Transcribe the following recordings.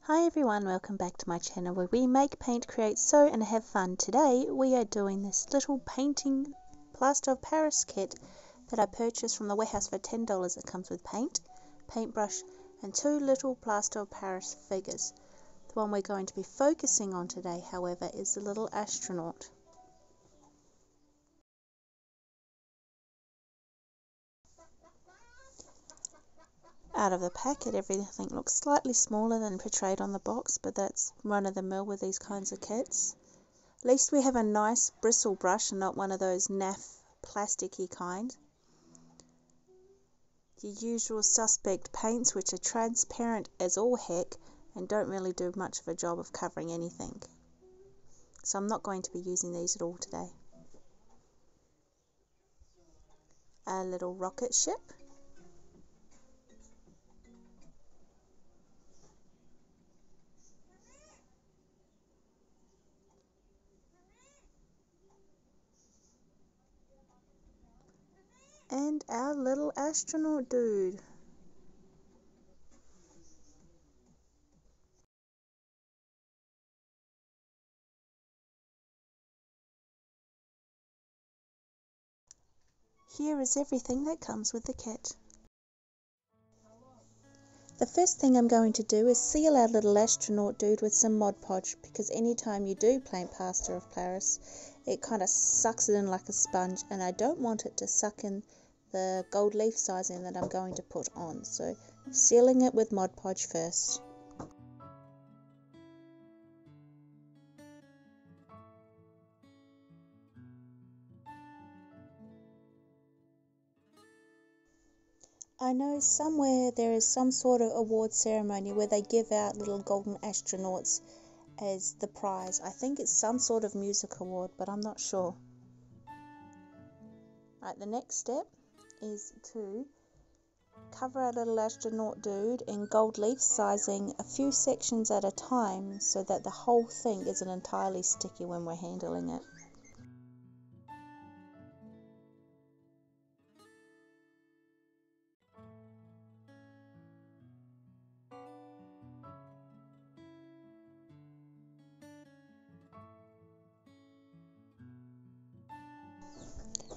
Hi everyone, welcome back to my channel where we make, paint, create, sew and have fun. Today we are doing this little painting plaster of Paris kit that I purchased from the warehouse for $10. It comes with paint, paintbrush and two little plaster of Paris figures. The one we're going to be focusing on today, however, is the little astronaut. Out of the packet, everything looks slightly smaller than portrayed on the box, but that's run of the mill with these kinds of kits. At least we have a nice bristle brush and not one of those naff plasticky kind. Your usual suspect paints, which are transparent as all heck and don't really do much of a job of covering anything. So I'm not going to be using these at all today. A little rocket ship. And our little astronaut dude. Here is everything that comes with the kit. The first thing I'm going to do is seal our little astronaut dude with some Mod Podge, because anytime you do paint plaster of Paris, it kind of sucks it in like a sponge, and I don't want it to suck in the gold leaf sizing that I'm going to put on. So sealing it with Mod Podge first. I know somewhere there is some sort of award ceremony where they give out little golden astronauts as the prize. I think it's some sort of music award, but I'm not sure. Right, the next step is to cover our little astronaut dude in gold leaf sizing a few sections at a time so that the whole thing isn't entirely sticky when we're handling it.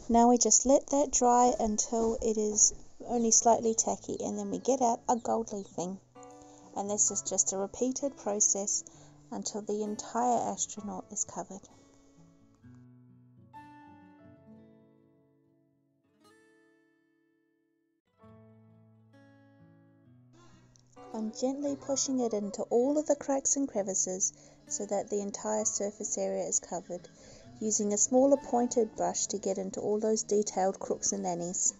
Now we just let that dry until it is only slightly tacky, and then we get out a gold leafing. And this is just a repeated process until the entire astronaut is covered. I'm gently pushing it into all of the cracks and crevices so that the entire surface area is covered, using a smaller pointed brush to get into all those detailed crooks and nannies.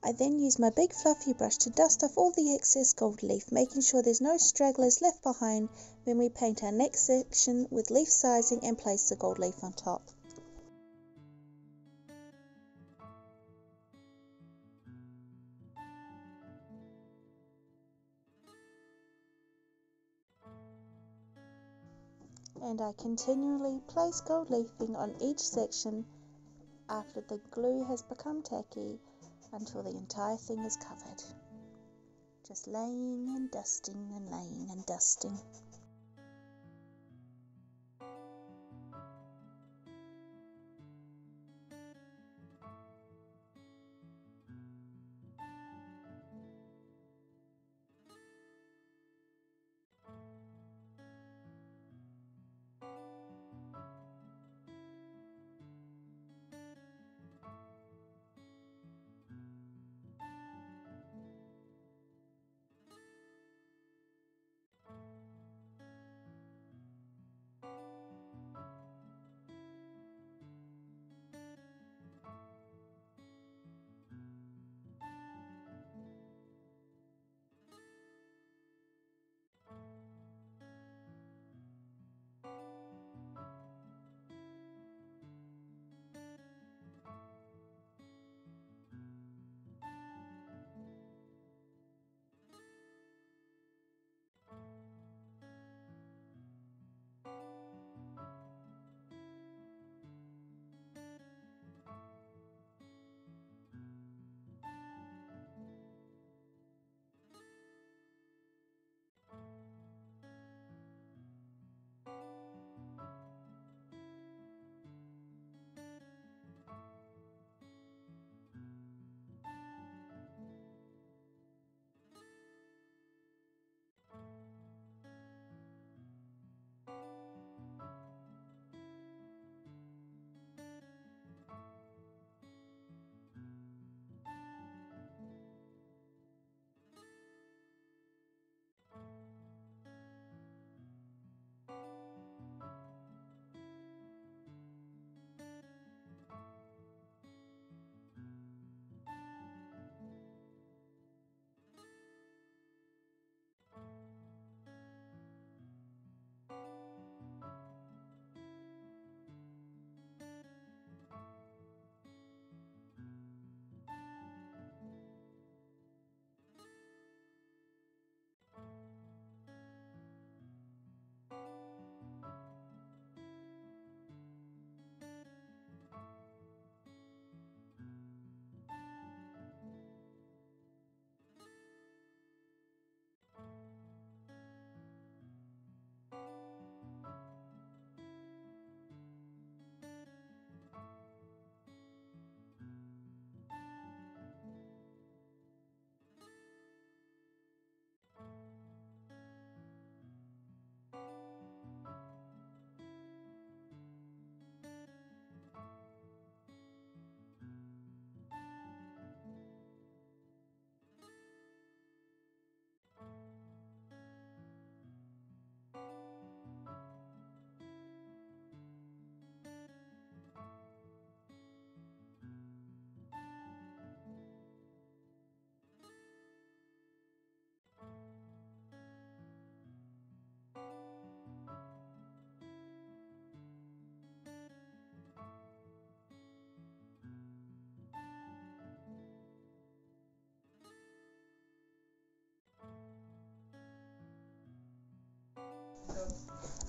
I then use my big fluffy brush to dust off all the excess gold leaf, making sure there's no stragglers left behind when we paint our next section with leaf sizing and place the gold leaf on top. And I continually place gold leafing on each section after the glue has become tacky until the entire thing is covered. Just laying and dusting and laying and dusting.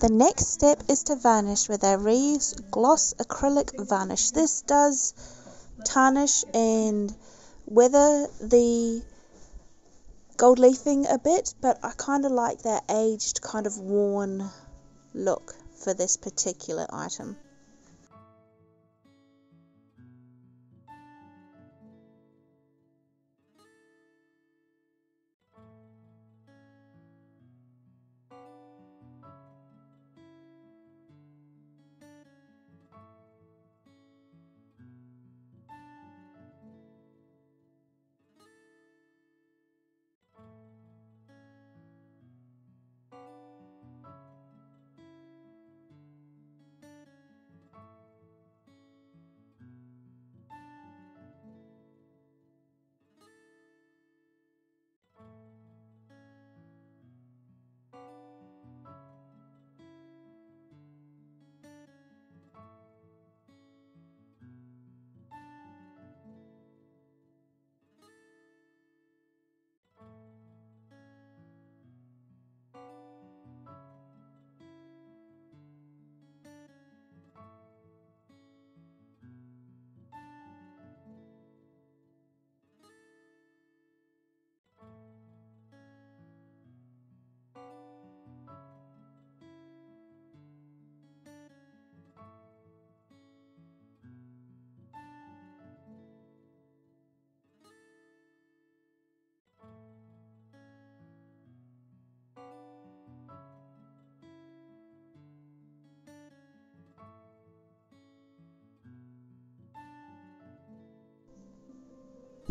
The next step is to varnish with our reused gloss acrylic varnish. This does tarnish and weather the gold leafing a bit, but I kind of like that aged, kind of worn look for this particular item.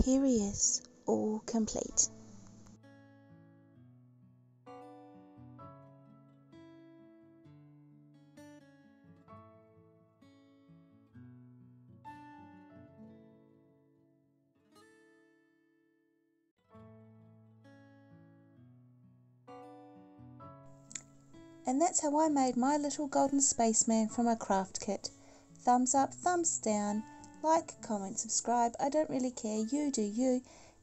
Here he is, all complete. And that's how I made my little golden spaceman from a craft kit. Thumbs up, thumbs down, like, comment, subscribe. I don't really care, you do you.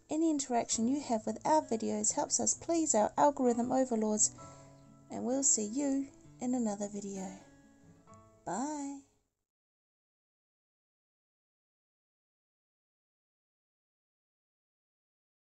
Any interaction you have with our videos helps us please our algorithm overlords. And we'll see you in another video. Bye.